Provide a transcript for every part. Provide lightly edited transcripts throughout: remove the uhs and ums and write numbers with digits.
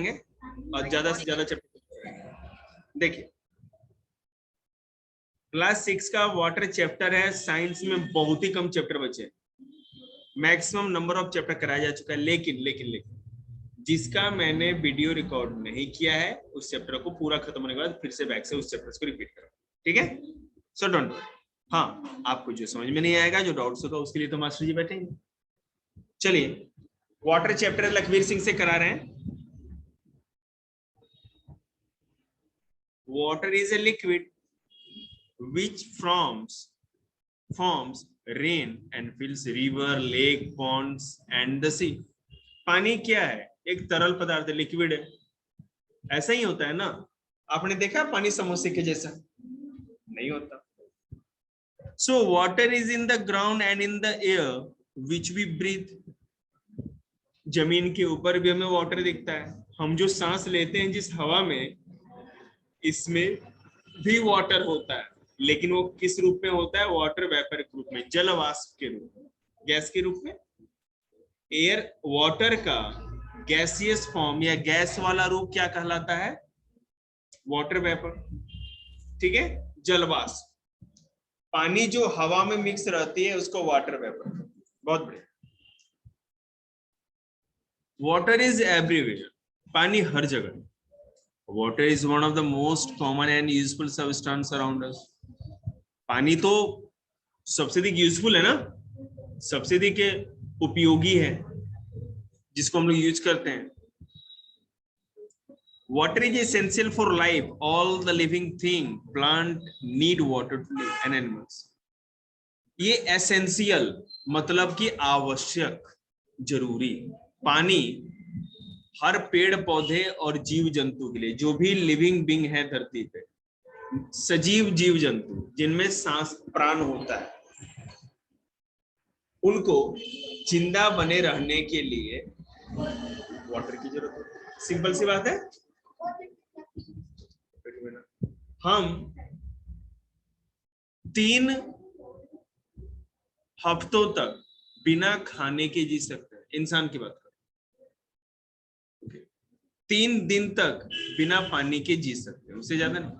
जाएंगे और ज्यादा से ज्यादा चैप्टर। देखिए क्लास 6 का वाटर चैप्टर है, साइंस में बहुत ही कम चैप्टर बचे, मैक्सिमम नंबर ऑफ चैप्टर कराया जा चुका है, लेकिन जिसका मैंने वीडियो रिकॉर्ड नहीं किया है उस चैप्टर को पूरा खत्म होने के बाद फिर से बैक से उस चैप्टर को रिपीट करो, ठीक है? So don't worry. हाँ, आपको जो समझ में नहीं आएगा, जो डाउट्स होगा, उसके लिए तो मास्टर जी बैठेंगे। चलिए वाटर चैप्टर लखवीर सिंह से करा रहे हैं। Water is a liquid which forms rain and fills river, lake, ponds and the sea. पानी क्या है? एक तरल पदार्थ है, लिक्विड है। ऐसा ही होता है ना? आपने देखा पानी समोसे के जैसा? नहीं होता। So water is in the ground and in the air which we breathe. जमीन के ऊपर भी हमें वाटर दिखता है। हम जो सांस लेते हैं जिस हवा में, इसमें भी वाटर होता है, लेकिन वो किस रूप में होता है? वाटर वेपर के रूप में, जल वाष्प के रूप में, गैस के रूप में। एयर वाटर का गैसियस फॉर्म या गैस वाला रूप क्या कहलाता है? वाटर वेपर, ठीक है? जल वाष्प। पानी जो हवा में मिक्स रहती है उसको वाटर वेपर। बहुत बढ़िया। वाटर इज एवरीवेयर, पानी हर जगह। Water is one of the most common and useful substance around us. पानी तो सबसे अधिक यूजफुल है ना, सबसे अधिक उपयोगी है, जिसको हम लोग यूज करते हैं। Water is essential for life, all the living thing plant need water to live and animals. ये एसेंशियल मतलब कि आवश्यक, जरूरी। पानी हर पेड़ पौधे और जीव जंतु के लिए, जो भी लिविंग बीइंग है धरती पे, सजीव जीव जंतु जिनमें सांस प्राण होता है, उनको जिंदा बने रहने के लिए वाटर की जरूरत है। सिंपल सी बात है। हम 3 हफ्तों तक बिना खाने के जी सकते हैं, इंसान की बात करें। 3 दिन तक बिना पानी के जी सकते हैं, उससे ज्यादा नहीं।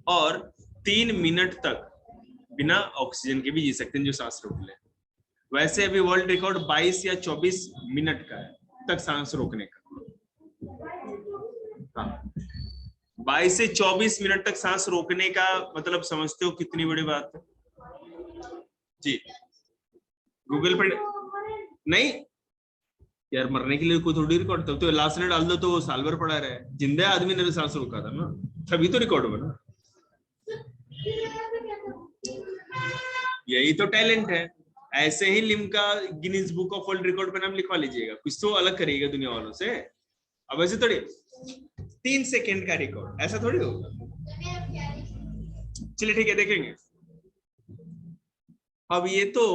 और 3 मिनट तक बिना ऑक्सीजन के भी जी सकते हैं, जो सांस रोक ले। वैसे अभी वर्ल्ड रिकॉर्ड 22 या 24 मिनट का है तक सांस रोकने का। हाँ, 22 से 24 मिनट तक सांस रोकने का मतलब समझते हो कितनी बड़ी बात है जी? गूगल पर नहीं यार, मरने के लिए कोई थोड़ी रिकॉर्ड, तब तो लास्ट ने डाल दो तो साल भर पड़ा रहे। जिंदा आदमी ने सांस रोका था ना, तभी तो रिकॉर्ड हुआ ना। यही तो टैलेंट है। ऐसे ही Limca Guinness book of world record पे नाम लिखवा लीजिएगा, कुछ तो अलग करिएगा दुनिया वालों से। अब ऐसे थोड़ी 3 सेकेंड का रिकॉर्ड, ऐसा थोड़ी होगा। चलिए ठीक है, देखेंगे। अब ये तो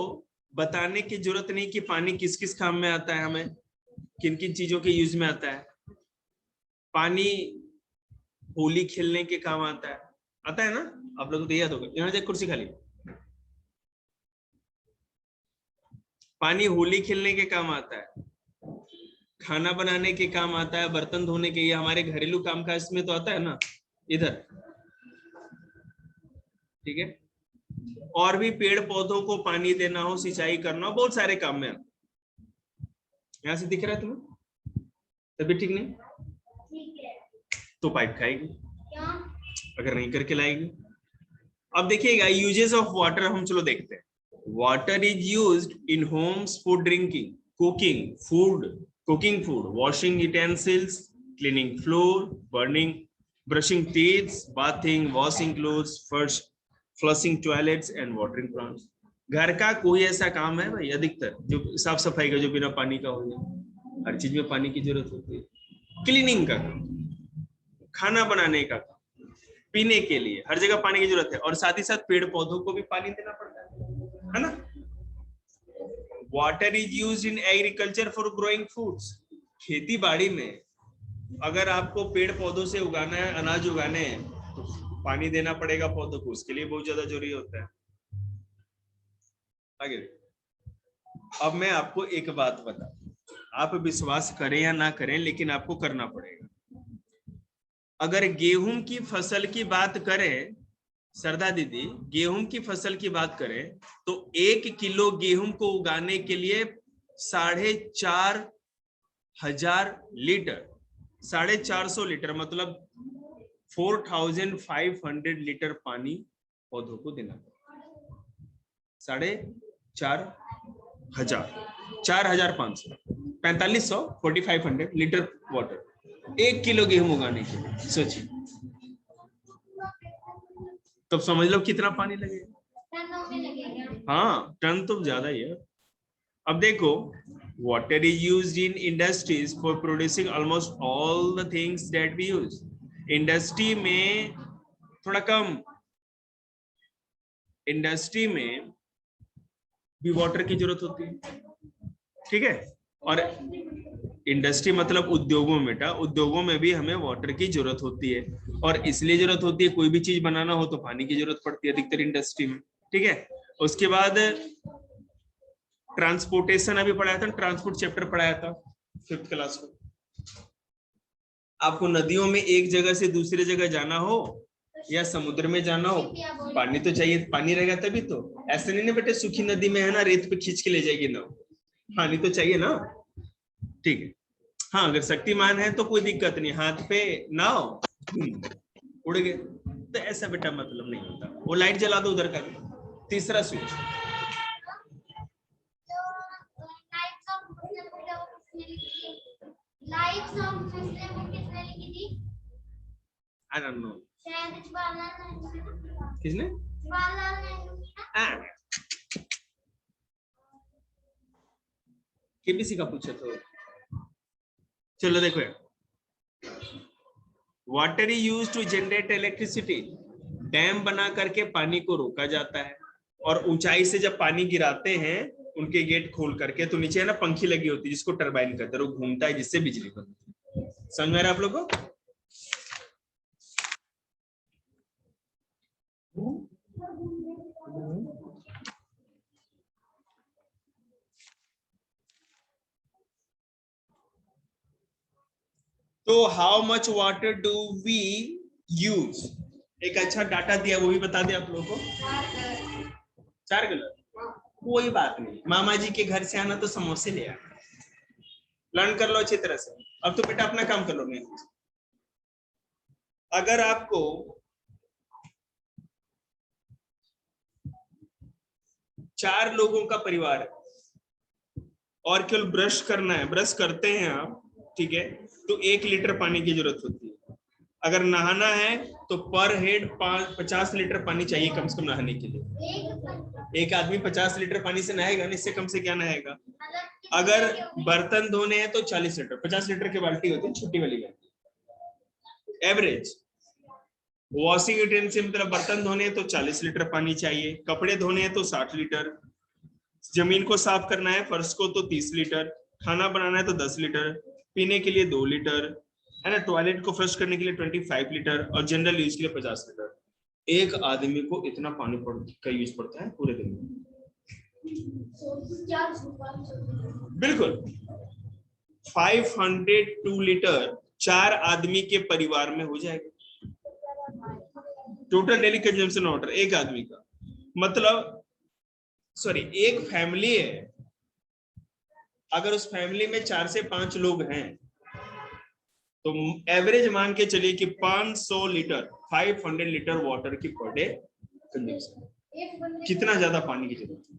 बताने की जरूरत नहीं कि पानी किस किस काम में आता है, हमें किन किन चीजों के यूज में आता है। पानी होली खेलने के काम आता है ना? आप लोगों को तो याद होगा। यहाँ से कुर्सी खाली। पानी होली खेलने के काम आता है, खाना बनाने के काम आता है, बर्तन धोने के, ये हमारे घरेलू काम काज में तो आता है ना इधर, ठीक है? और भी पेड़ पौधों को पानी देना हो, सिंचाई करना हो, बहुत सारे काम में। यहां से दिख रहा है तुम्हें? तबीयत ठीक नहीं तो पाइप खाएगी, अगर नहीं करके लाएगी। अब देखिएगा यूजेस ऑफ वाटर, हम चलो देखते हैं। Water is used in Holmes for drinking, cooking food, washing utensils, cleaning floor, brushing teeth, bathing, washing clothes, flushing toilets and watering plants. घर का कोई ऐसा काम है भाई, अधिकतर जो साफ सफाई का, जो बिना पानी का हो जाए? हर चीज में पानी की जरूरत होती है। क्लीनिंग का काम, खाना बनाने का काम, पीने के लिए हर जगह पानी की जरूरत है। और साथ ही साथ पेड़ पौधों को भी पानी देना पड़ता है ना? Water is used in agriculture for growing foods. खेती बाड़ी में अगर आपको पेड़ पौधों से उगाना है, अनाज उगाने हैं, तो पानी देना पड़ेगा पौधों को, उसके लिए बहुत ज्यादा जरूरी होता है। आगे अब मैं आपको एक बात बता, आप विश्वास करें या ना करें, लेकिन आपको करना पड़ेगा। अगर गेहूं की फसल की बात करें, सरदा दीदी, गेहूं की फसल की बात करें तो 1 किलो गेहूं को उगाने के लिए 4,500 लीटर, 450 लीटर मतलब 4,500 लीटर पानी पौधों को देना पड़ेगा। 4,500, 4,500, 4,500, 4,500 लीटर वाटर 1 किलो गेहूं उगाने के लिए। सोचिए, तब समझ लो कितना पानी लगेगा। हाँ, टन तो ज्यादा ही है। अब देखो, water is used in industries for producing almost all the things that we use. Industry में थोड़ा कम, इंडस्ट्री में भी वाटर की जरूरत होती है, ठीक है। और इंडस्ट्री मतलब उद्योगों में, बेटा उद्योगों में भी हमें वाटर की जरूरत होती है, और इसलिए जरूरत होती है, कोई भी चीज बनाना हो तो पानी की जरूरत पड़ती है अधिकतर इंडस्ट्री में, ठीक है। उसके बाद ट्रांसपोर्टेशन अभी पढ़ाया था, ट्रांसपोर्ट चैप्टर पढ़ाया था 5th क्लास को। आपको नदियों में एक जगह से दूसरी जगह जाना हो या समुद्र में जाना हो, पानी तो चाहिए, पानी रहेगा तभी तो। ऐसे नहीं ना बेटे सूखी नदी में है ना रेत पे खींच के ले जाएगी नाव, पानी तो चाहिए ना, ठीक है। हाँ, अगर शक्तिमान है तो कोई दिक्कत नहीं, हाथ पे नाव उड़ गए, तो ऐसा बेटा मतलब नहीं होता। वो लाइट जला दो उधर का, तीसरा स्विच। I don't know. किसने? केबीसी का पूछा तो। चलो देखो, water is used to generate electricity. Dam बना करके पानी को रोका जाता है, और ऊंचाई से जब पानी गिराते हैं उनके गेट खोल करके, तो नीचे है ना पंखी लगी होती है जिसको टरबाइन कहते हैं, वो घूमता है जिससे बिजली बनती है। समझ में आ रहा है आप लोगों को? तो how much water do we use, एक अच्छा डाटा दिया, वो भी बता दें आप लोगों को। 4 किलो, कोई बात नहीं, मामा जी के घर से आना तो समोसे ले आना, लर्न कर लो अच्छी तरह से। अब तो बेटा अपना काम कर लो। नहीं, अगर आपको चार लोगों का परिवार है और केवल ब्रश करना है, ब्रश करते हैं आप, ठीक है, तो 1 लीटर पानी की जरूरत होती है। अगर नहाना है तो पर हेड 50 लीटर पानी चाहिए कम से कम नहाने के लिए। एक आदमी 50 लीटर पानी से नहाएगा, इससे कम से क्या नहाएगा। अगर बर्तन धोने हैं तो 40 लीटर, 50 लीटर की बाल्टी होती है, छोटी वाली बाल्टी एवरेज। वॉशिंग यूटेंसिल मतलब बर्तन धोने हैं तो 40 लीटर पानी चाहिए, कपड़े धोने हैं तो 60 लीटर, जमीन को साफ करना है फर्श को तो 30 लीटर, खाना बनाना है तो 10 लीटर, पीने के लिए 2 लीटर, है ना, टॉयलेट को फ्लश करने के लिए 25 लीटर, और जनरल यूज के लिए 50 लीटर। एक आदमी को इतना पानी का यूज पड़ता है पूरे दिन में। बिल्कुल 502 लीटर 4 आदमी के परिवार में हो जाएगा टोटल डेली कंजम्पशन वाटर एक आदमी का। मतलब सॉरी, एक फैमिली है, अगर उस फैमिली में 4 से 5 लोग हैं तो एवरेज मान के चलिए कि 500 लीटर 500 लीटर वाटर की पर डे कंजम्पशन। कितना ज्यादा पानी की जरूरत है।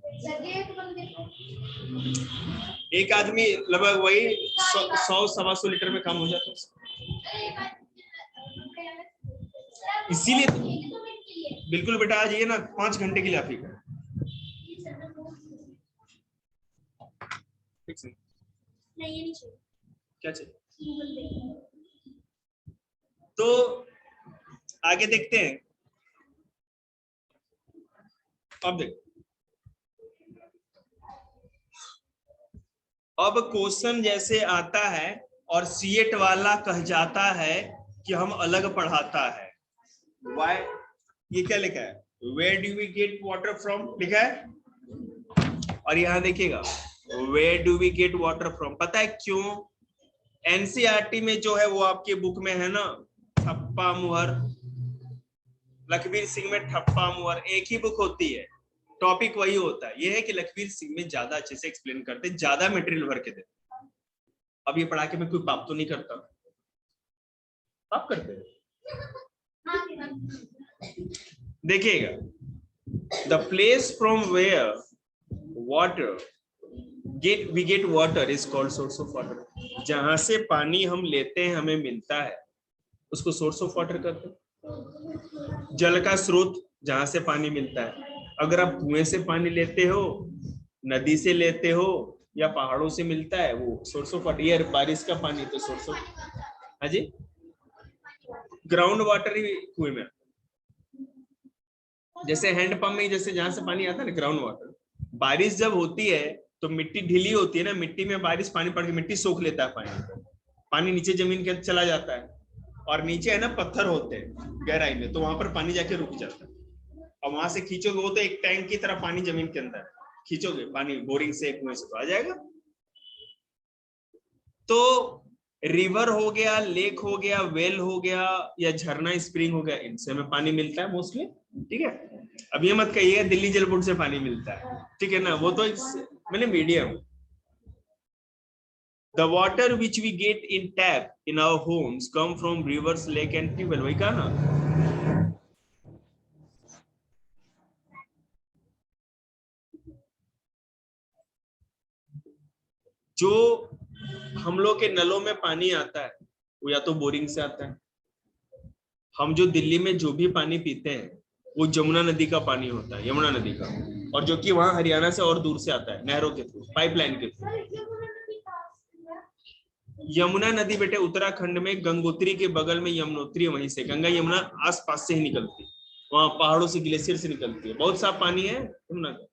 एक आदमी लगभग वही 100-125 लीटर में काम हो जाता है। इसीलिए बिल्कुल बेटा आ जाइए ना, 5 घंटे के लिए आप ही का। क्या चाहिए? तो आगे देखते हैं। अब देखो, अब क्वेश्चन जैसे आता है और सीएट वाला कह जाता है कि हम अलग पढ़ाता है। Why? ये क्या लिखा है? Where do we get water from लिखा है, और यहां देखिएगा where do we get water from? पता है क्यों? एनसीईआरटी में जो है वो आपके बुक में है ना, ठप्पा मुहर, लखबीर सिंह में ठप्पा मुहर एक ही बुक होती है, टॉपिक वही होता है। ये है कि लखबीर सिंह में ज्यादा अच्छे से एक्सप्लेन करते, ज्यादा मटेरियल भर के देते। अब ये पढ़ा के मैं कोई पाप तो नहीं करता? पाप करते हैं? देखिएगा, the place from where water we get water is called source of water. जहां से पानी हम लेते हैं, हमें मिलता है, उसको सोर्स ऑफ वाटर कहते हैं। जल का स्रोत जहां से पानी मिलता है। अगर आप कुएं से पानी लेते हो, नदी से लेते हो, या पहाड़ों से मिलता है, वो सोर्स ऑफ वाटर। ये बारिश का पानी तो सोर्स ऑफ, हाँ जी, ग्राउंड वाटर ही कुएं में। जैसे हैंडपंप में जैसे जहां से पानी आता है ना, ग्राउंड वाटर। बारिश जब होती है तो मिट्टी ढीली होती है ना, मिट्टी में बारिश पानी पड़ के मिट्टी सोख लेता है पानी, पानी नीचे जमीन के चला जाता है, और नीचे है ना पत्थर होते हैं गहराई में, तो वहां पर पानी जाके रुक जाता है, और वहां से खींचोगे, वो तो एक टैंक की तरह पानी जमीन के अंदर खींचोगे पानी, बोरिंग से, कुएं से, तो आ जाएगा। तो रिवर हो गया, लेक हो गया, वेल हो गया, या झरना स्प्रिंग हो गया, इनसे हमें पानी मिलता है मोस्टली। ठीक है, अब ये मत कहिए दिल्ली जल बोर्ड से पानी मिलता है, ठीक है ना, वो तो मैंने medium. The water which we get in tap in our homes come from rivers, lake and tubewell. वही कहा ना, जो हम लोग के नलों में पानी आता है वो या तो बोरिंग से आता है। हम जो दिल्ली में जो भी पानी पीते हैं वो जमुना नदी का पानी होता है, यमुना नदी का, और जो कि वहां हरियाणा से और दूर से आता है, नहरों के थ्रू, पाइपलाइन के थ्रू। यमुना नदी बेटे उत्तराखंड में गंगोत्री के बगल में यमुनोत्री, वहीं से गंगा यमुना आस पास से ही निकलती है, वहां पहाड़ों से, ग्लेशियर से निकलती है, बहुत साफ पानी है यमुना का।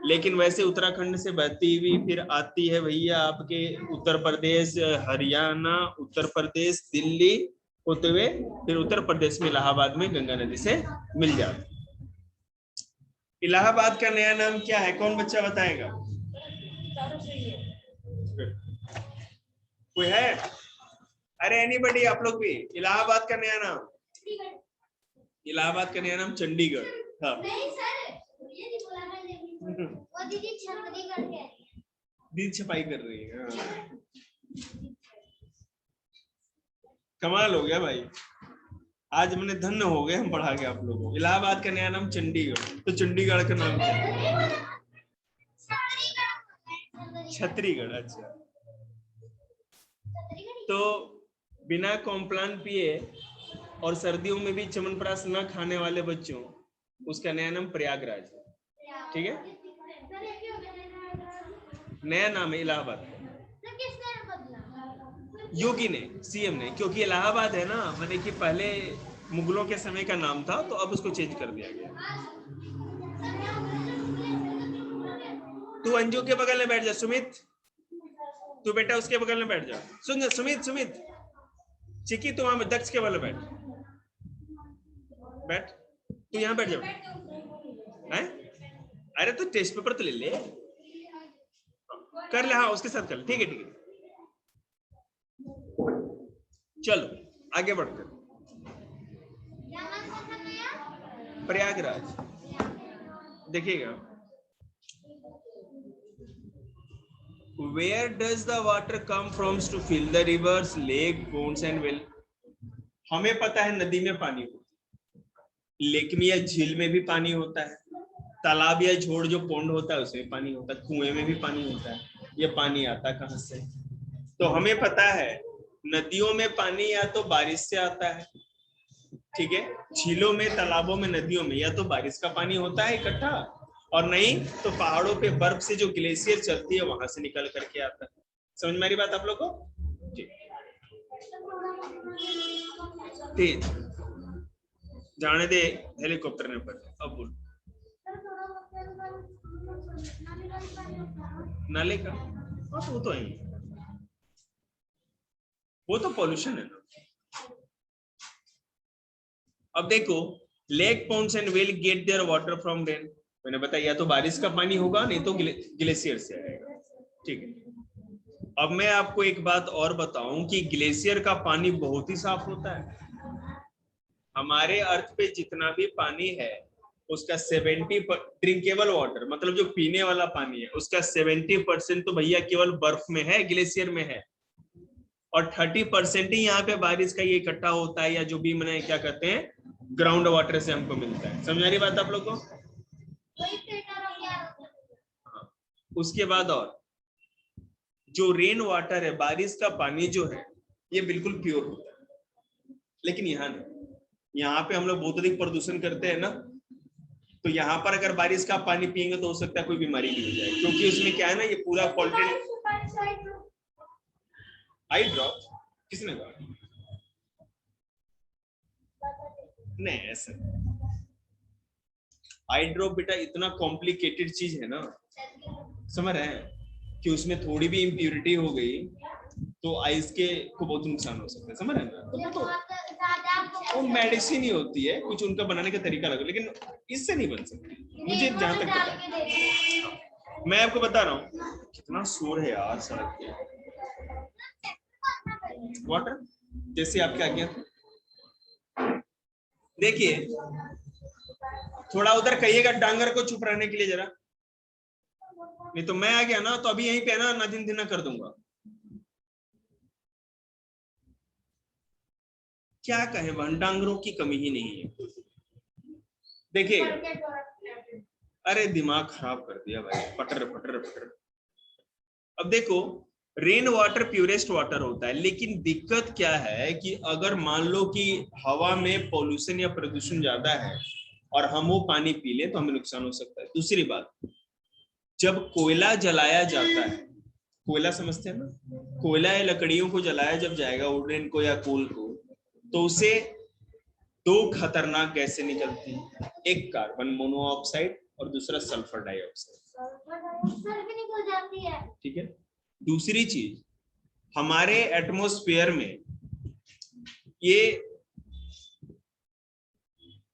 लेकिन वैसे उत्तराखंड से बहती हुई फिर आती है भैया आपके उत्तर प्रदेश, हरियाणा, उत्तर प्रदेश, दिल्ली होते हुए फिर उत्तर प्रदेश में इलाहाबाद में गंगा नदी से मिल जाती। इलाहाबाद का नया नाम क्या है? कौन बच्चा बताएगा? कोई है? अरे एनीबडी, आप लोग भी। इलाहाबाद का नया नाम, इलाहाबाद का नया नाम चंडीगढ़। हाँ, दीदी छपाई कर रही है। हाँ। कमाल हो गया भाई, आज मैंने धन्य हो गए हम पढ़ा के आप लोगों को। इलाहाबाद का नया नाम चंडीगढ़, तो चंडीगढ़ का नाम क्या है? छत्तीसगढ़। अच्छा, तो बिना कॉम्प्लान पिए और सर्दियों में भी च्यवनप्राश न खाने वाले बच्चों, उसका नया नाम प्रयागराज है। ठीक है, नया नाम है इलाहाबाद। योगी ने, सीएम ने, क्योंकि इलाहाबाद है ना, मतलब कि पहले मुगलों के समय का नाम था, तो अब उसको चेंज कर दिया गया। तू अंजू के बगल में बैठ जा सुमित, तू बेटा उसके बगल में बैठ जा। सुन सुमित, सुमित, चिकी तू वहां दक्ष के बगल में बैठ, बैठ, तू यहाँ बैठ जा। है? अरे तो टेस्ट पेपर तो ले ले, कर ले, हाँ उसके साथ कर ले, ठीक है ठीक है। चलो आगे बढ़ते, प्रयागराज। देखिएगा, where does the water come from to fill the rivers, lake, ponds and well? हमें पता है नदी में पानी होता है, लेक में या झील में भी पानी होता है, तालाब या झोड़ जो पोंड होता है उसमें पानी होता है, कुएं में भी पानी होता है। ये पानी आता है कहां से? तो हमें पता है नदियों में पानी या तो बारिश से आता है, ठीक है, झीलों में, तालाबों में, नदियों में या तो बारिश का पानी होता है इकट्ठा, और नहीं तो पहाड़ों पे बर्फ से जो ग्लेशियर चलती है वहां से निकल करके आता है। समझ में आ रही बात आप लोगों को? तेज जाने दे, हेलीकॉप्टर ने पर। अब बोल, नाले का, वो तो है, वो तो पॉल्यूशन है ना। अब देखो, lake, ponds and well get their water from rain, मैंने बताया या तो बारिश का पानी होगा, नहीं तो ग्लेशियर से आएगा। ठीक है, अब मैं आपको एक बात और बताऊं कि ग्लेशियर का पानी बहुत ही साफ होता है। हमारे अर्थ पे जितना भी पानी है उसका 70 ड्रिंकेबल वाटर, मतलब जो पीने वाला पानी है, उसका 70% तो भैया केवल बर्फ में है, ग्लेशियर में है, और 30% ही यहाँ पे बारिश का ये इकट्ठा होता है, या जो भी मैंने क्या कहते हैं ग्राउंड वाटर से हमको मिलता है। समझ रही बात आप लोग को? हाँ। उसके बाद और जो रेन वाटर है, बारिश का पानी जो है, ये बिल्कुल प्योर होता है, लेकिन यहाँ नहीं। यहाँ पे हम लोग बहुत अधिक प्रदूषण करते हैं ना, तो यहाँ पर अगर बारिश का पानी पिएंगे तो हो सकता है कोई बीमारी भी हो जाए, क्योंकि उसमें क्या है ना, ये पूरा क्वालिटी। आई ड्रॉप किसने कहा? नहीं, ऐसा आई ड्रॉप बेटा इतना कॉम्प्लिकेटेड चीज है ना, समझ रहे हैं, कि उसमें थोड़ी भी इम्प्योरिटी हो गई तो आइस के को बहुत नुकसान हो सकता है। समझ रहे हैं ना? तो वो मेडिसिन ही होती है, कुछ उनका बनाने का तरीका लगा, लेकिन इससे नहीं बन सकती, मुझे जहां तक पता है। मैं आपको बता रहा हूँ, कितना शोर है यार सड़क पे। वाटर जैसे आपके आज्ञा, देखिए थोड़ा उधर कहिएगा डांगर को चुप रहने के लिए जरा, नहीं तो मैं आ गया ना तो अभी यहीं पे ना दिन दिन कर दूंगा। क्या कहें, डांगरों की कमी ही नहीं है। देखिए, अरे दिमाग खराब कर दिया भाई, पटर पटर पटर। अब देखो, रेन वाटर प्योरेस्ट वाटर होता है, लेकिन दिक्कत क्या है कि अगर मान लो कि हवा में पॉल्यूशन या प्रदूषण ज्यादा है और हम वो पानी पी ले तो हमें नुकसान हो सकता है। दूसरी बात, जब कोयला जलाया जाता है, कोयला समझते हैं ना, कोयला या लकड़ियों को जलाया जब जाएगा, वुडन को या कोल को, तो उसे दो खतरनाक गैसें निकलती हैं, एक कार्बन मोनोऑक्साइड और दूसरा सल्फर डाइऑक्साइड। ठीक है। दूसरी चीज, हमारे एटमॉस्फेयर में ये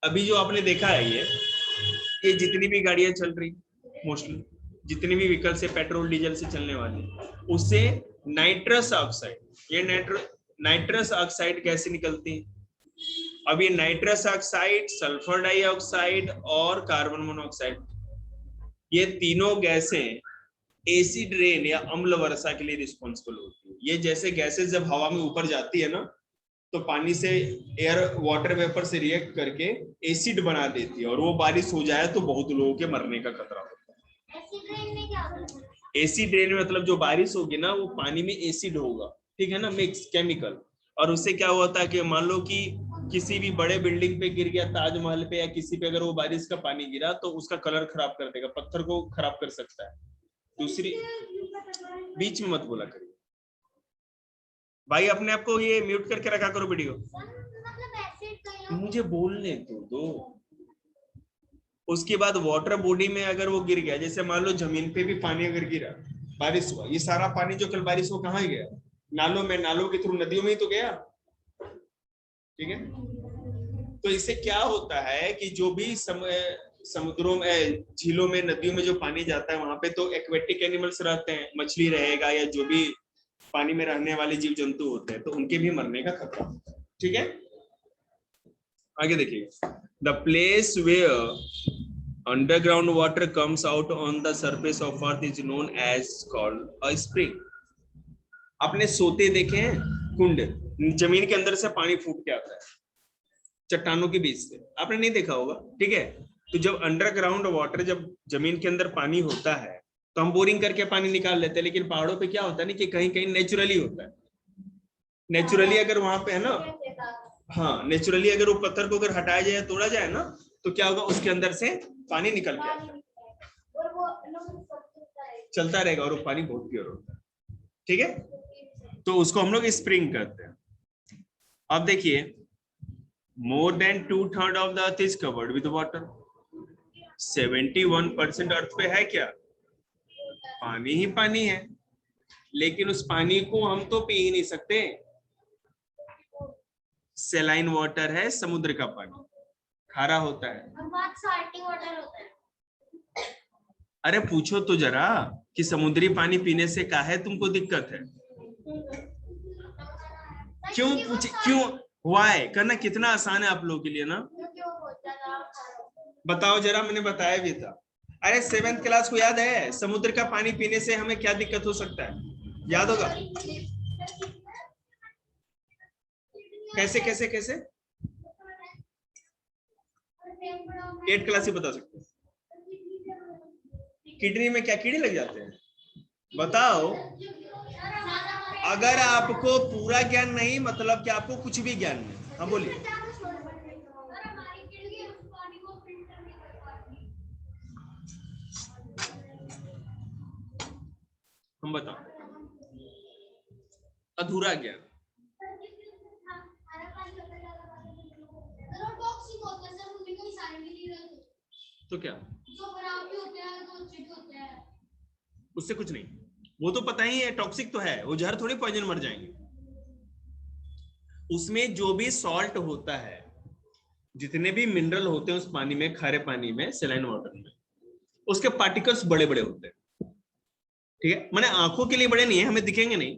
अभी जो आपने देखा है, ये जितनी भी गाड़ियां चल रही, मोस्टली जितनी भी व्हीकल से पेट्रोल डीजल से चलने वाली, उससे नाइट्रस ऑक्साइड, ये नाइट्रस ऑक्साइड कैसे निकलती है? अब ये नाइट्रस ऑक्साइड, सल्फर डाइऑक्साइड और कार्बन मोनोऑक्साइड, ये तीनों गैसें एसिड रेन या अम्ल वर्षा के लिए रिस्पॉन्सिबल होती है। ये जैसे गैसेस जब हवा में ऊपर जाती है ना, तो पानी से एयर वाटर वेपर से रिएक्ट करके एसिड बना देती है, और वो बारिश हो जाए तो बहुत लोगों के मरने का खतरा होता है। एसिड रेन मतलब जो बारिश होगी ना, वो पानी में एसिड होगा, ठीक है ना, मिक्स केमिकल, और उससे क्या होता है कि मान लो कि किसी भी बड़े बिल्डिंग पे गिर गया, ताजमहल पे या किसी पे, अगर वो बारिश का पानी गिरा तो उसका कलर खराब कर देगा, पत्थर को खराब कर सकता है। दूसरी, बीच में मत बोला करिए भाई, अपने आप को ये म्यूट करके रखा करो वीडियो, मुझे बोलने दो। उसके बाद वाटर बॉडी में अगर वो गिर गया, जैसे मान लो जमीन पे भी पानी अगर गिरा, बारिश हुआ, ये सारा पानी जो कल बारिश हो कहाँ गया? नालों में, नालों के थ्रू नदियों में ही तो गया। ठीक है, तो इससे क्या होता है कि जो भी समुद्रों में, झीलों में, नदियों में जो पानी जाता है, वहां पे तो एक्वेटिक एनिमल्स रहते हैं, मछली रहेगा या जो भी पानी में रहने वाले जीव जंतु होते हैं, तो उनके भी मरने का खतरा होता है। ठीक है, आगे देखिए, the place where underground water comes out on the surface of earth is known as called a spring. आपने सोते देखे हैं कुंड, जमीन के अंदर से पानी फूट के आता है चट्टानों के बीच से, आपने नहीं देखा होगा। ठीक है, तो जब अंडरग्राउंड वाटर, जब जमीन के अंदर पानी होता है तो हम बोरिंग करके पानी निकाल लेते हैं, लेकिन पहाड़ों पे क्या होता है ना कि कहीं कहीं नेचुरली होता है। नेचुरली अगर वहां पे है ना, हाँ, नेचुरली अगर वो पत्थर को अगर हटाया जाए, तोड़ा जाए ना, तो क्या होगा, उसके अंदर से पानी निकल के आता है, चलता रहेगा, और वो पानी बहुत प्योर होता है। ठीक है, तो उसको हम लोग स्प्रिंग कहते हैं। अब देखिए, more than 2/3 of the earth is covered with water. 71% अर्थ पे है क्या? पानी ही पानी है, लेकिन उस पानी को हम तो पी ही नहीं सकते। सेलाइन वाटर है, समुद्र का पानी खारा होता है, और बहुत साल्टी वाटर होता है। अरे पूछो तो जरा कि समुद्री पानी पीने से काहे तुमको दिक्कत है? क्यों पूछे, क्यों? वाई करना कितना आसान है आप लोगों के लिए ना। बताओ जरा, मैंने बताया भी था। अरे 7th क्लास को याद है, समुद्र का पानी पीने से हमें क्या दिक्कत हो सकता है? याद होगा? कैसे कैसे कैसे 8th क्लास से बता सकते हैं। किडनी में क्या कीड़े लग जाते हैं? बताओ। अगर आपको पूरा ज्ञान नहीं, मतलब कि आपको कुछ भी ज्ञान नहीं। हाँ बोलिए। हम बताओ, अधूरा ज्ञान। तो क्या उससे कुछ नहीं, वो तो पता ही है टॉक्सिक तो है, वो जहर थोड़ी पॉइजन मर जाएंगे। उसमें जो भी सॉल्ट होता है, जितने भी मिनरल होते हैं उस पानी में, खारे पानी में, सैलाइन वाटर में, उसके पार्टिकल्स बड़े बड़े होते हैं। ठीक है, मैंने आंखों के लिए बड़े नहीं है, हमें दिखेंगे नहीं,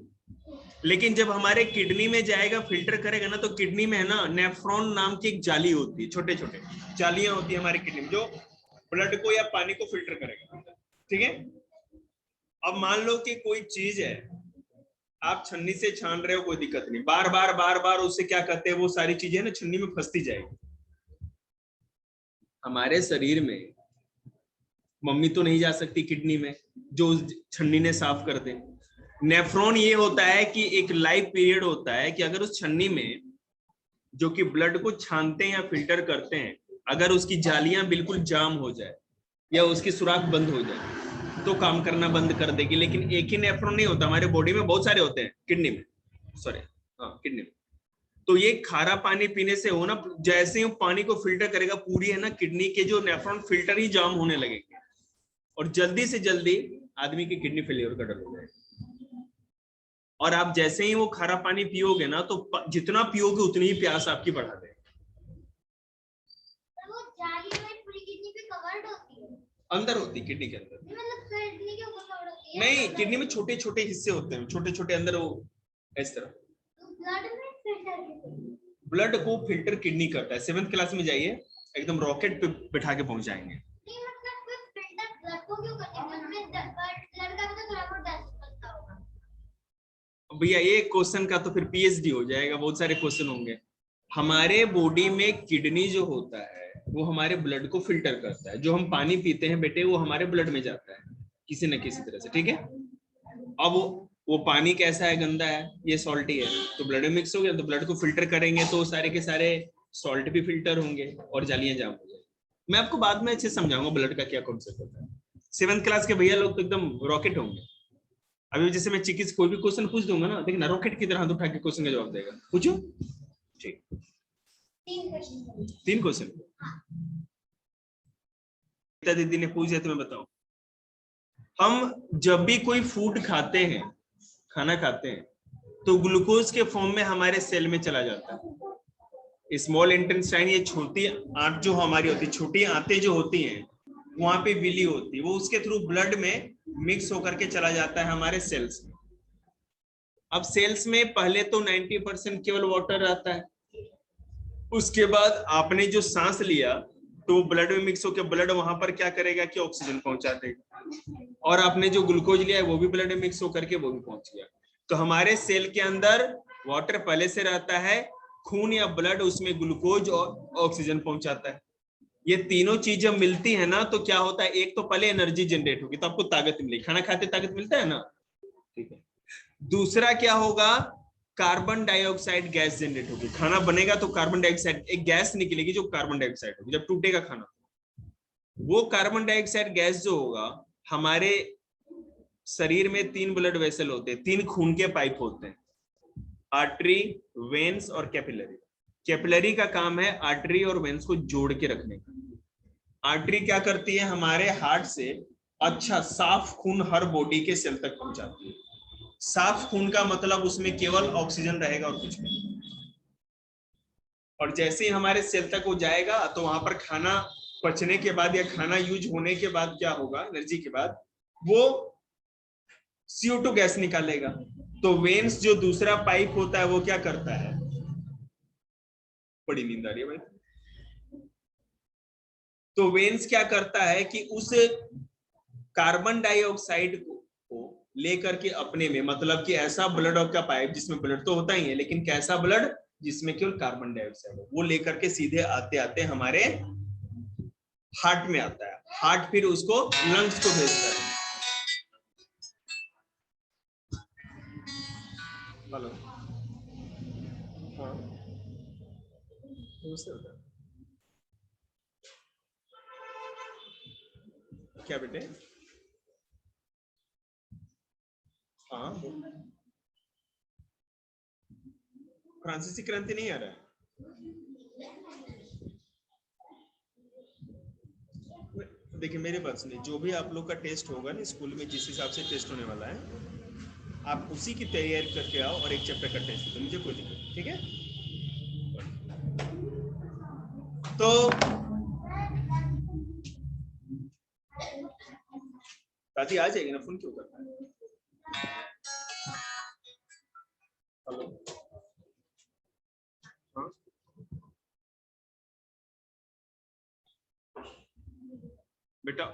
लेकिन जब हमारे किडनी में जाएगा, फिल्टर करेगा ना, तो किडनी में है ना नेफ्रॉन नाम की एक जाली होती है, छोटे छोटे जालियां होती है हमारे किडनी में, जो ब्लड को या पानी को फिल्टर करेगा। ठीक है, अब मान लो कि कोई चीज है, आप छन्नी से छान रहे हो, कोई दिक्कत नहीं, बार बार बार बार उससे क्या करते हैं, वो सारी चीजें ना छन्नी में फंसती जाएगी। हमारे शरीर में मम्मी तो नहीं जा सकती किडनी में, जो छन्नी ने साफ कर दे। नेफ्रॉन ये होता है कि एक लाइफ पीरियड होता है कि अगर उस छन्नी में जो कि ब्लड को छानते हैं या फिल्टर करते हैं, अगर उसकी जालियां बिल्कुल जाम हो जाए या उसकी सुराख बंद हो जाए तो काम करना बंद कर देगी। लेकिन एक ही नेफ्रॉन नहीं होता, हमारे बॉडी में बहुत सारे होते हैं, किडनी में, सॉरी हाँ किडनी में। तो ये खारा पानी पीने से हो ना, जैसे ही पानी को फिल्टर करेगा, पूरी है ना किडनी के जो नेफ्रॉन फिल्टर ही जाम होने लगेंगे, और जल्दी से जल्दी आदमी की किडनी फेलियर का डर हो जाएगा। और आप जैसे ही वो खारा पानी पियोगे ना, तो जितना पियोगे उतनी ही प्यास आपकी बढ़ा देगा। अंदर होती किडनी के अंदर, नहीं किडनी में छोटे छोटे हिस्से होते हैं, छोटे छोटे अंदर, वो इस तरह ब्लड को फिल्टर किडनी करता है। 7th क्लास में जाइए, एकदम रॉकेट पे बिठा के पहुंच जाएंगे। भैया ये क्वेश्चन का तो फिर पीएचडी हो जाएगा, बहुत सारे क्वेश्चन होंगे। हमारे बॉडी में किडनी जो होता है वो हमारे ब्लड को फिल्टर करता है। जो हम पानी पीते हैं बेटे, वो हमारे ब्लड में जाता है किसी न किसी तरह से। ठीक है, अब वो पानी कैसा है, गंदा है, ये सॉल्टी है, तो ब्लड में मिक्स हो गया, तो ब्लड को फिल्टर करेंगे तो सारे के सारे सॉल्ट भी फिल्टर होंगे और जालियां जाम हो जाएंगी। मैं आपको बाद में अच्छे समझाऊंगा ब्लड का क्या कॉन्सेप्ट होता है। 7th क्लास के भैया लोग तो एकदम रॉकेट होंगे। अभी जैसे मैं चिक्की से कोई भी क्वेश्चन पूछ दूंगा ना, देखना रॉकेट की तरह हाथ उठा के क्वेश्चन का जवाब देगा। पूछो। ठीक, 3 क्वेश्चन दीदी ने पूछ दिया, तो मैं बताऊं। हम जब भी कोई फूड खाते हैं, खाना खाते हैं, तो ग्लूकोज के फॉर्म में हमारे सेल में चला जाता है। स्मॉल इंटेस्टाइन, ये छोटी आंत जो हमारी होती है, छोटी आंतें जो होती हैं, वहां पे विली होती है, वो उसके थ्रू ब्लड में मिक्स होकर के चला जाता है हमारे सेल्स में। अब सेल्स में पहले तो 90% केवल वाटर रहता है, उसके बाद आपने जो सांस लिया तो ब्लड में मिक्स होकर ब्लड वहां पर क्या करेगा कि ऑक्सीजन पहुंचा देगा, और आपने जो ग्लूकोज लिया है वो भी ब्लड में मिक्स होकर के वो भी पहुंच गया। तो हमारे सेल के अंदर वाटर पहले से रहता है, खून या ब्लड उसमें ग्लूकोज और ऑक्सीजन पहुंचाता है। ये तीनों चीजें मिलती है ना, तो क्या होता है, एक तो पहले एनर्जी जनरेट होगी, तो आपको ताकत मिलेगी, खाना खाते ताकत मिलता है ना। ठीक है, दूसरा क्या होगा, कार्बन डाइऑक्साइड गैस जनरेट होगी। खाना बनेगा तो कार्बन डाइऑक्साइड एक गैस निकलेगी जो कार्बन डाइऑक्साइड होगी, जब टूटेगा खाना। वो कार्बन डाइऑक्साइड गैस जो होगा, हमारे शरीर में 3 ब्लड वेसल होते हैं, 3 खून के पाइप होते हैं, आर्टरी, वेन्स और कैपिलरी। कैपिलरी का काम है आर्टरी और वेन्स को जोड़ के रखने का। आर्टरी क्या करती है, हमारे हार्ट से अच्छा साफ खून हर बॉडी के सेल तक पहुंचाती है। साफ खून का मतलब उसमें केवल ऑक्सीजन रहेगा और कुछ नहीं। और जैसे ही हमारे सेल तक वो जाएगा तो वहां पर खाना पचने के बाद या खाना यूज होने के बाद क्या होगा, एनर्जी के बाद वो CO2 गैस निकालेगा। तो वेन्स जो दूसरा पाइप होता है वो क्या करता है, बड़ी नींद आ रही है भाई। तो वेन्स क्या करता है कि उस कार्बन डाइऑक्साइड को लेकर के अपने में, मतलब कि ऐसा ब्लड का पाइप जिसमें ब्लड तो होता ही है, लेकिन कैसा ब्लड जिसमें केवल कार्बन डाइऑक्साइड हो, वो लेकर के सीधे आते आते हमारे हार्ट में आता है। हार्ट फिर उसको लंग्स को भेजता है। हेलो, हाँ क्या बेटे, हाँ फ्रांसीसी क्रांति नहीं आ रहा है। देखिए मेरे बात सुनिए, जो भी आप लोग का टेस्ट होगा ना स्कूल में, जिस हिसाब से टेस्ट होने वाला है, आप उसी की तैयारी करके आओ और एक चैप्टर का टेस्ट दो, मुझे कोई दिक्कत, ठीक है। तो दादी आ जाएगी ना, फोन क्यों करना है। हेलो, हाँ बेटा।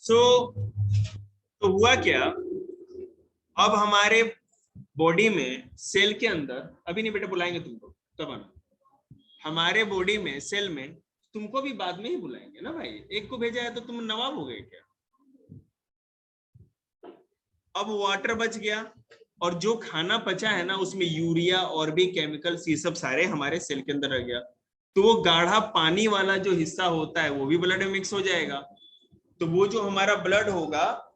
तो हुआ क्या, अब हमारे बॉडी में सेल के अंदर, अभी नहीं बेटा बुलाएंगे तुमको तब आना, हमारे बॉडी में सेल में तुमको भी बाद में ही बुलाएंगे ना भाई, एक को भेजा है तो तुम नवाब हो गए क्या। अब वाटर बच गया और जो खाना बचा है ना उसमें यूरिया और भी केमिकल्स ये सब सारे हमारे सेल के अंदर रह गया, तो वो गाढ़ा पानी वाला जो हिस्सा होता है वो भी ब्लड में मिक्स हो जाएगा। तो वो जो हमारा ब्लड होगा,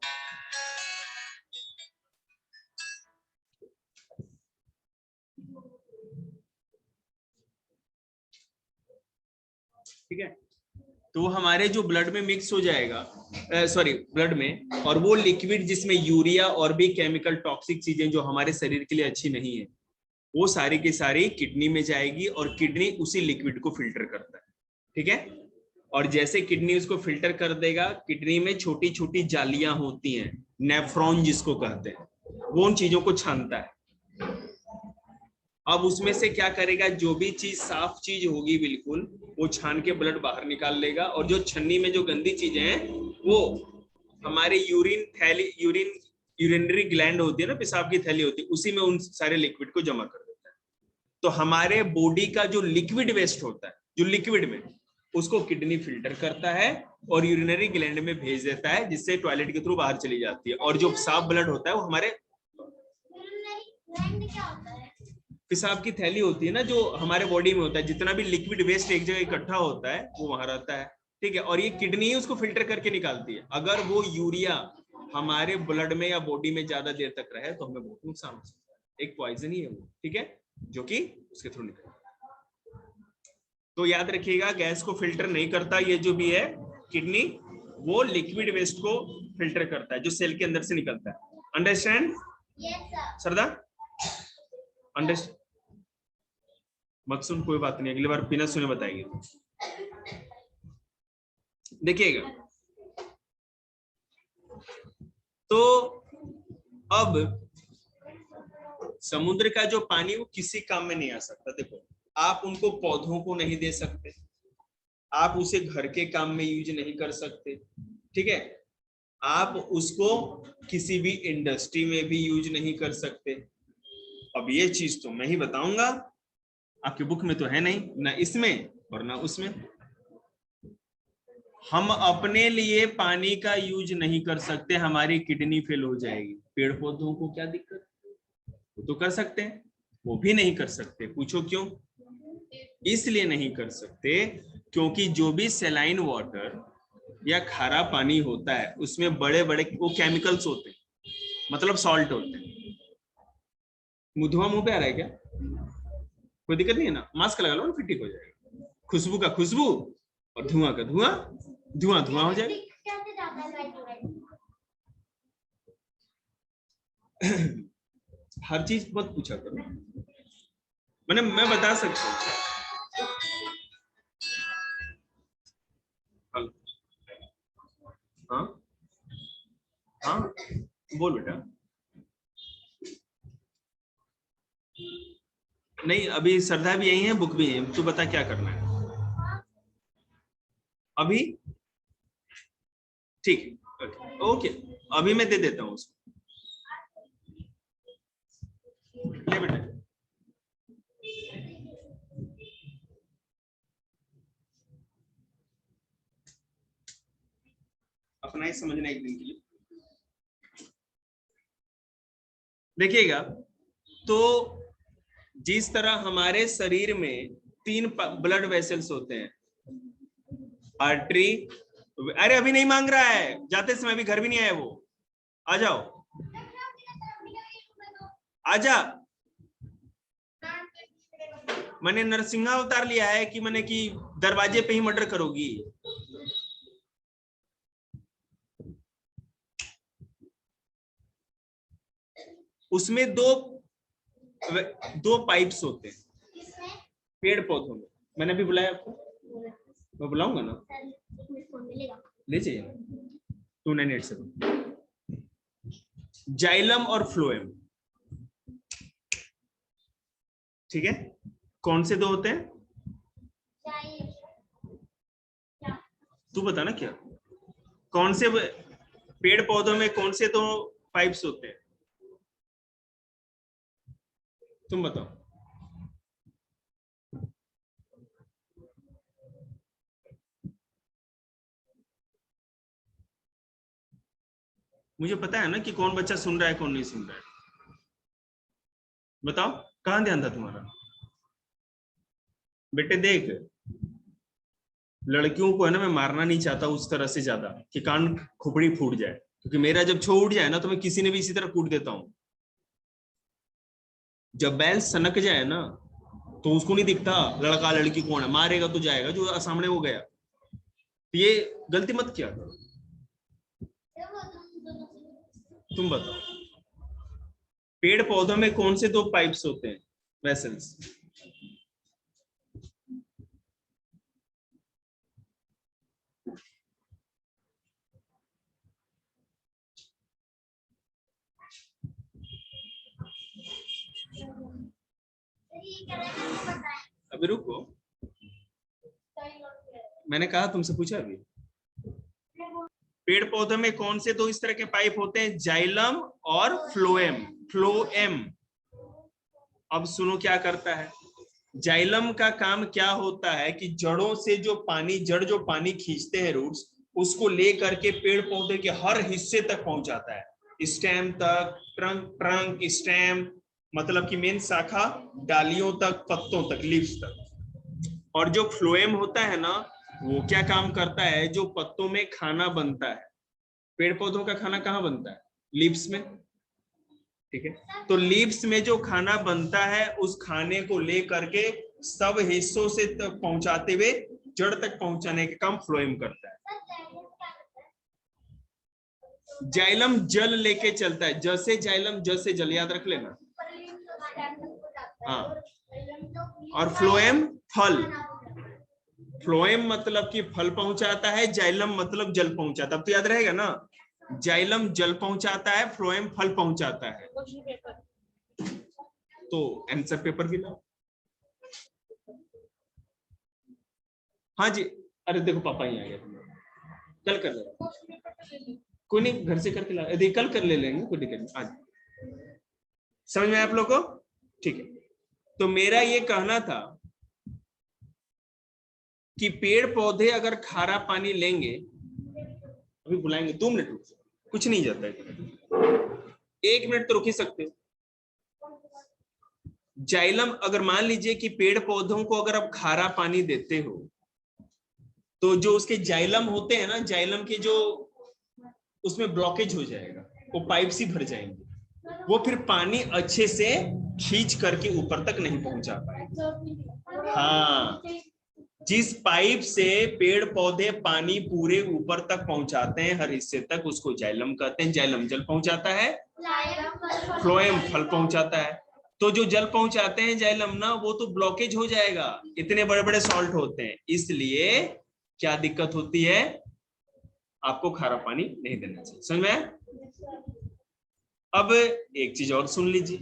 ठीक है, तो वो हमारे जो ब्लड में मिक्स हो जाएगा, सॉरी ब्लड में, और वो लिक्विड जिसमें यूरिया और भी केमिकल टॉक्सिक चीजें जो हमारे शरीर के लिए अच्छी नहीं है, वो सारी की सारी किडनी में जाएगी और किडनी उसी लिक्विड को फिल्टर करता है, ठीक है। और जैसे किडनी उसको फिल्टर कर देगा, किडनी में छोटी छोटी जालियां होती हैं, नेफ्रॉन जिसको कहते हैं, वो उन चीजों को छानता है। अब उसमें से क्या करेगा, जो भी चीज साफ चीज होगी बिल्कुल, वो छान के ब्लड बाहर निकाल लेगा, और जो छन्नी में जो गंदी चीजें हैं वो हमारे यूरिनरी ग्लैंड होती है ना, पेशाब की थैली होती है, उसी में उन सारे लिक्विड को जमा कर देता है। तो हमारे बॉडी का जो लिक्विड वेस्ट होता है, जो लिक्विड में, उसको किडनी फिल्टर करता है और यूरिनरी ग्लैंड में भेज देता है, जिससे टॉयलेट के थ्रू बाहर चली जाती है। और जो साफ ब्लड होता है वो हमारे पेशाब की थैली होती है ना, जो हमारे बॉडी में होता है, जितना भी लिक्विड वेस्ट एक जगह इकट्ठा होता है वो वहां रहता है, ठीक है। और ये किडनी ही उसको फिल्टर करके निकालती है। अगर वो यूरिया हमारे ब्लड में या बॉडी में ज्यादा देर तक रहे तो हमें बहुत नुकसान हो सकता है, एक पॉइजन ही है वो, ठीक है, जो कि उसके थ्रू निकलता है। तो याद रखिएगा, गैस को फिल्टर नहीं करता ये जो भी है किडनी, वो लिक्विड वेस्ट को फिल्टर करता है जो सेल के अंदर से निकलता है। अंडरस्टैंड सरदा, अंडरस्टैंड। मत सुन, कोई बात नहीं, अगली बार बिना सुने बताएंगे। देखिएगा, तो अब समुद्र का जो पानी वो किसी काम में नहीं आ सकता। देखो, आप उनको पौधों को नहीं दे सकते, आप उसे घर के काम में यूज नहीं कर सकते, ठीक है, आप उसको किसी भी इंडस्ट्री में भी यूज नहीं कर सकते। अब ये चीज तो मैं ही बताऊंगा, आपके बुक में तो है नहीं, ना इसमें और ना उसमें। हम अपने लिए पानी का यूज नहीं कर सकते, हमारी किडनी फेल हो जाएगी। पेड़ पौधों को क्या दिक्कत, वो तो कर सकते हैं, वो भी नहीं कर सकते। पूछो क्यों? इसलिए नहीं कर सकते क्योंकि जो भी सेलाइन वाटर या खारा पानी होता है उसमें बड़े बड़े वो केमिकल्स होते हैं, मतलब सॉल्ट होते हैं। धुआं मुंह पे आ रहा है क्या? कोई दिक्कत नहीं है ना, मास्क लगा लो ना, फिर ठीक हो जाएगा। खुशबू का खुशबू और धुआं का धुआं, धुआं धुआं हो जाएगा। हर चीज मत पूछा करो, मैंने मैं बता सकता हूँ। बोल बेटा। नहीं अभी श्रद्धा भी यही है, बुक भी है, तू बता क्या करना है अभी। ठीक है ओके, अभी मैं दे देता हूँ उसको। ले बेटा। अपना ही समझना एक दिन के लिए देखिएगा। तो जिस तरह हमारे शरीर में 3 ब्लड वेसल्स होते हैं, आर्टरी। अरे अभी नहीं मांग रहा है, जाते समय, अभी घर भी नहीं आया वो। आ जाओ, आजा। मैंने नरसिंहा अवतार लिया है कि मैंने कि दरवाजे पे ही मर्डर करोगी। उसमें दो पाइप्स होते हैं पेड़ पौधों में। मैंने अभी बुलाया आपको, मैं बुलाऊंगा ना, ले जाइए 2987। जाइलम और फ्लोएम, ठीक है। कौन से दो होते हैं तू बता ना, क्या कौन से पेड़ पौधों में कौन से दो पाइप्स होते हैं, तुम बताओ। मुझे पता है ना कि कौन बच्चा सुन रहा है कौन नहीं सुन रहा है। बताओ कहां ध्यान था तुम्हारा। बेटे देख, लड़कियों को है ना मैं मारना नहीं चाहता उस तरह से ज्यादा कि कान खोपड़ी फूट जाए, क्योंकि मेरा जब छो उठ जाए ना तो मैं किसी ने भी इसी तरह कूट देता हूं। जब बैल सनक जाए ना तो उसको नहीं दिखता लड़का लड़की कौन है, मारेगा तो जाएगा जो सामने हो गया। तो ये गलती मत किया करो। तुम बताओ पेड़ पौधों में कौन से दो पाइप्स होते हैं, वेसल्स। अभी रुको, मैंने कहा तुमसे पूछा अभी। पेड़ पौधों में कौन से दो इस तरह के पाइप होते हैं, जाइलम और फ्लोएम। फ्लोएम, अब सुनो क्या करता है। जाइलम का काम क्या होता है कि जड़ों से जो पानी, जड़ जो पानी खींचते हैं रूट्स, उसको लेकर के पेड़ पौधे के हर हिस्से तक पहुंचाता है, स्टेम तक, ट्रंक स्टेम, मतलब कि मेन शाखा, डालियों तक, पत्तों तक, लीव्स तक। और जो फ्लोएम होता है ना, वो क्या काम करता है, जो पत्तों में खाना बनता है, पेड़ पौधों का खाना कहाँ बनता है, लीव्स में, ठीक है। तो लीव्स में जो खाना बनता है उस खाने को लेकर के सब हिस्सों से तक पहुंचाते हुए जड़ तक पहुंचाने का काम फ्लोएम करता है। जाइलम जल लेके चलता है, जैसे जाइलम जैसे जल, याद रख लेना। हाँ, और फ्लोएम फल। फ्लोएम मतलब कि फल पहुंचाता है, जाइलम मतलब जल पहुंचाता है। अब तो याद रहेगा ना, जाइलम जल पहुंचाता है, फ्लोएम फल पहुंचाता है। तो आंसर पेपर भी लाओ। हाँ जी, अरे देखो पापा ही आ गए, कल कर ले, कोई नहीं, घर से करके ला, यदि कल कर ले लेंगे, कोई दिक्कत नहीं। आज समझ में आप लोग को, ठीक है। तो मेरा ये कहना था कि पेड़ पौधे अगर खारा पानी लेंगे, अभी बुलाएंगे, 2 मिनट रुक, कुछ नहीं जाता है, 1 मिनट तो रुक ही सकते हो। जाइलम, अगर मान लीजिए कि पेड़ पौधों को अगर आप खारा पानी देते हो, तो जो उसके जाइलम होते हैं ना, जाइलम के जो उसमें ब्लॉकेज हो जाएगा, वो पाइप्स ही भर जाएंगे, वो फिर पानी अच्छे से खींच करके ऊपर तक नहीं पहुंचा पाएगा। हाँ, जिस पाइप से पेड़ पौधे पानी पूरे ऊपर तक पहुंचाते हैं हर हिस्से तक, उसको जाइलम कहते हैं। जाइलम जल पहुंचाता है, फ्लोएम फल पहुंचाता है। तो जो जल पहुंचाते हैं जाइलम ना, वो तो ब्लॉकेज हो जाएगा, इतने बड़े बड़े सॉल्ट होते हैं, इसलिए क्या दिक्कत होती है, आपको खारा पानी नहीं देना चाहिए। समझ में? अब एक चीज और सुन लीजिए,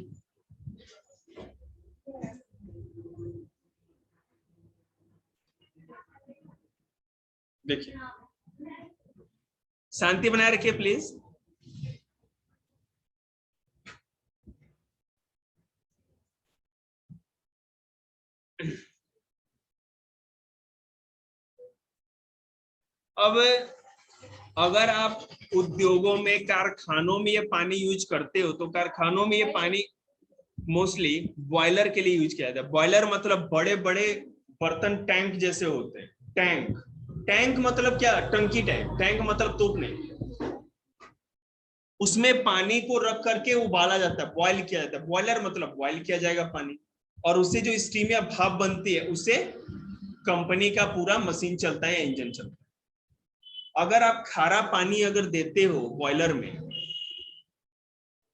देखिए शांति बनाए रखिए प्लीज। अब अगर आप उद्योगों में, कारखानों में ये पानी यूज करते हो, तो कारखानों में ये पानी मोस्टली बॉयलर के लिए यूज किया जाता है। बॉयलर मतलब बड़े बड़े बर्तन टैंक जैसे होते हैं। टैंक, टैंक मतलब क्या, टंकी टैंक, टैंक मतलब तोप नहीं, उसमें पानी को रख करके उबाला जाता है, बॉयल किया जाता है। बॉयलर मतलब बॉयल किया जाएगा पानी, और उससे जो स्टीम या भाप बनती है, उससे कंपनी का पूरा मशीन चलता है, इंजन चलता है। अगर आप खारा पानी अगर देते हो बॉयलर में,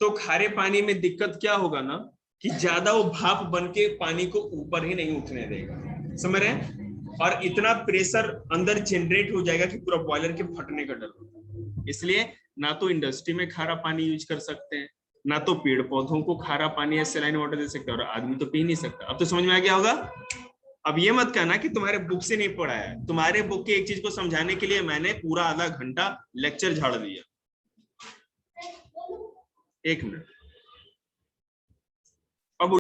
तो खारे पानी में दिक्कत क्या होगा ना, कि ज्यादा वो भाप बन के पानी को ऊपर ही नहीं उठने देगा, समझ रहे हैं, और इतना प्रेशर अंदर जनरेट हो जाएगा कि पूरा बॉयलर के फटने का डर होगा। इसलिए ना तो इंडस्ट्री में खारा पानी यूज कर सकते हैं, ना तो पेड़ पौधों को खारा पानी या सलाइन वाटर दे सकते हैं, और आदमी तो पी नहीं सकता। अब तो समझ में आ गया होगा। अब ये मत कहना कि तुम्हारे बुक से नहीं पढ़ा है, तुम्हारे बुक की एक चीज को समझाने के लिए मैंने पूरा आधा घंटा लेक्चर झाड़ दिया। एक मिनट। अब